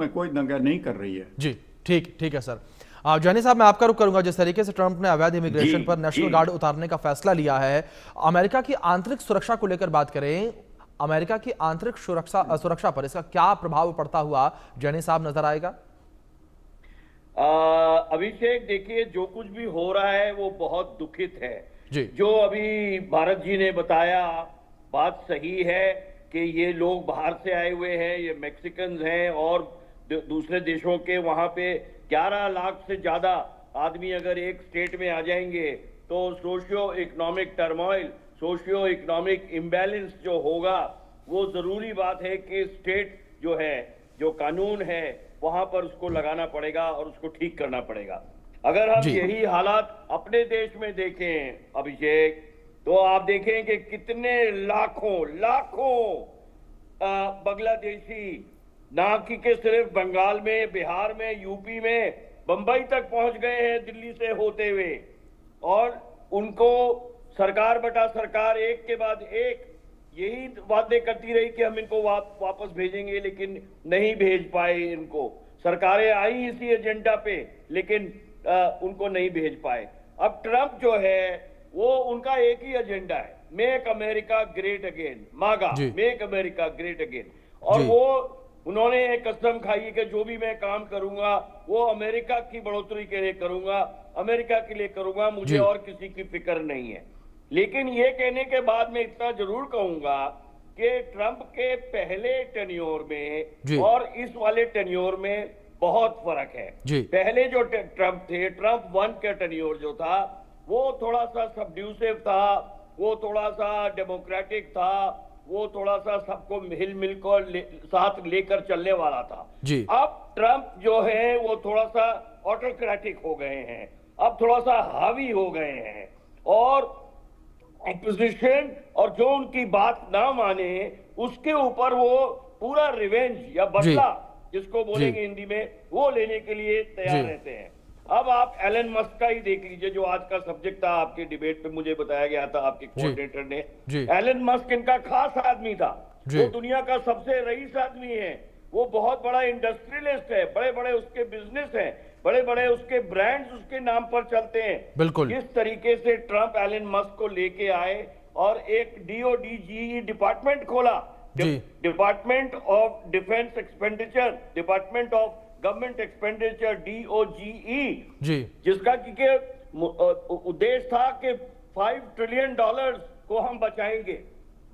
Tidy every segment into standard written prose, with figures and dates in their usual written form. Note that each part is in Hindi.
में कोई दंगा नहीं कर रही है। जी ठीक ठीक है सर। जानी साहब, मैं आपका रुख करूंगा। जिस तरीके से ट्रंप ने अवैध इमिग्रेशन पर नेशनल गार्ड उतारने का फैसला लिया है, अमेरिका की आंतरिक सुरक्षा को लेकर बात करें, अमेरिका की आंतरिक सुरक्षा पर इसका क्या प्रभाव पड़ता हुआ जानी साहब नजर आएगा? अभिषेक, देखिए, जो कुछ भी हो रहा है वो बहुत दुखित है। जी। जो अभी भारत जी ने बताया बात सही है कि ये लोग बाहर से आए हुए हैं, ये मैक्सिकन हैं और दूसरे देशों के, वहां पे 11 लाख से ज्यादा आदमी अगर एक स्टेट में आ जाएंगे तो socio economic turmoil, socio economic imbalance जो होगा, वो जरूरी बात है कि स्टेट जो है, जो कानून है, वहां पर उसको लगाना पड़ेगा और उसको ठीक करना पड़ेगा। अगर हम यही हालात अपने देश में देखें अभिषेक, तो आप देखें कि कितने लाखों बांग्लादेशी ना कि सिर्फ बंगाल में, बिहार में, यूपी में, बंबई तक पहुंच गए हैं दिल्ली से होते हुए, और उनको सरकार बटा सरकार एक के बाद एक यही वादे करती रही कि हम इनको वापस भेजेंगे, लेकिन नहीं भेज पाए। इनको सरकारें आई इसी एजेंडा पे, लेकिन उनको नहीं भेज पाए। अब ट्रंप जो है वो, उनका एक ही एजेंडा है, मेक अमेरिका ग्रेट अगेन, मागा, मेक अमेरिका ग्रेट अगेन। और वो उन्होंने एक कसम खाई है कि जो भी मैं काम करूंगा वो अमेरिका की बढ़ोतरी के लिए करूंगा, अमेरिका के लिए करूंगा, मुझे और किसी की फिक्र नहीं है। लेकिन ये कहने के बाद मैं इतना जरूर कहूंगा कि ट्रंप के पहले टेन्योर में और इस वाले टेन्योर में बहुत फर्क है। पहले जो ट्रंप थे, ट्रंप 1 का टेन्योर जो था, वो थोड़ा सा सबड्यूसिव था, वो थोड़ा सा डेमोक्रेटिक था, वो थोड़ा सा सबको हिल मिल कर साथ लेकर चलने वाला था। अब ट्रंप जो है वो थोड़ा सा ऑटोक्रेटिक हो गए हैं, अब थोड़ा सा हावी हो गए हैं, और ऑपोजिशन और जो उनकी बात ना माने उसके ऊपर वो पूरा रिवेंज या बदला, जिसको बोलेंगे हिंदी में, वो लेने के लिए तैयार रहते हैं। अब आप एलन मस्क का ही देख लीजिए, जो आज का सब्जेक्ट था आपके डिबेट पे, मुझे बताया गया था आपके कोऑर्डिनेटर ने। एलन मस्क इनका खास आदमी था, वो दुनिया का सबसे रईस आदमी है, वो बहुत बड़ा इंडस्ट्रियलिस्ट है, बड़े बड़े उसके बिजनेस हैं, बड़े बड़े उसके ब्रांड्स उसके नाम पर चलते हैं। बिल्कुल। इस तरीके से ट्रंप एलन मस्क को लेके आए और एक DODGE डिपार्टमेंट खोला, department of defence expenditure, department of government expenditure, DOGE, जिसका कि उद्देश्य था कि $5 ट्रिलियन को हम बचाएंगे।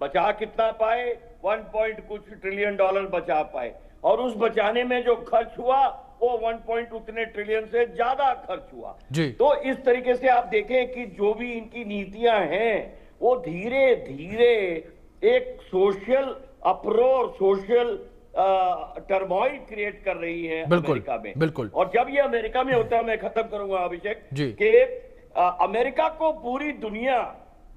बचा कितना पाए? 1 कुछ ट्रिलियन बचा पाए, और उस बचाने में जो खर्च हुआ वो 1 उतने ट्रिलियन से ज्यादा खर्च हुआ। तो इस तरीके से आप देखें कि जो भी इनकी नीतियां हैं वो धीरे धीरे एक सोशल अप्रोर, सोशल टर्मोइल क्रिएट कर रही है अमेरिका में। बिल्कुल। और जब ये अमेरिका में होता है, मैं खत्म करूंगा अभिषेक, कि अमेरिका को पूरी दुनिया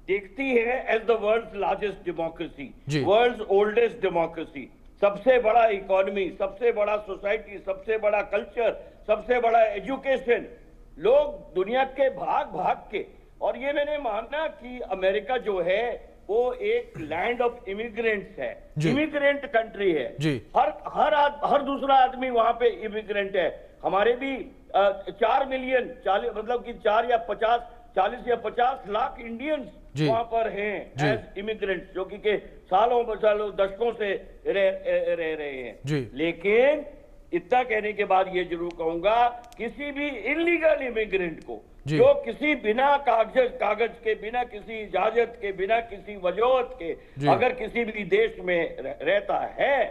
देखती है as the world's largest democracy, world's oldest democracy, सबसे बड़ा इकोनॉमी, सबसे बड़ा सोसाइटी, सबसे बड़ा कल्चर, सबसे बड़ा एजुकेशन, लोग दुनिया के भाग भाग के। और ये मैंने माना कि अमेरिका जो है वो एक लैंड ऑफ इमिग्रेंट्स है, इमिग्रेंट कंट्री है। हर दूसरा आदमी वहां पे इमिग्रेंट है। हमारे भी 4 मिलियन, 40 मतलब कि 40 या 50 लाख इंडियंस वहां पर हैं एज इमिग्रेंट्स, जो कि सालों दशकों से रह रहे हैं। लेकिन इतना कहने के बाद ये जरूर कहूंगा, किसी भी इलीगल इमिग्रेंट को, जो किसी बिना कागज के, बिना किसी इजाजत के, बिना किसी वजूहत के अगर किसी भी देश में रहता है,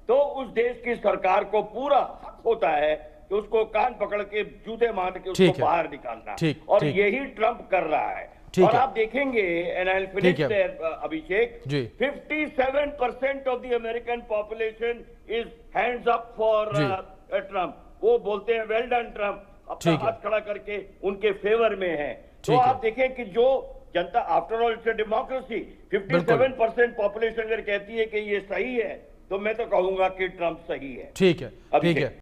तो उस देश की सरकार को पूरा हक होता है कि उसको कान पकड़ के जूते मार के उसको बाहर निकालना। और यही ट्रंप कर रहा है। और आप देखेंगे, and I will finish there Abhishek, 57% of the American population is hands up for Trump. वो बोलते हैं वेल डन ट्रंप, अपना हाथ खड़ा करके उनके फेवर में है। तो आप देखें कि जो जनता, after all it's a democracy, 57% population अगर कहती है कि ये सही है, तो मैं तो कहूंगा कि ट्रंप सही है। ठीक है।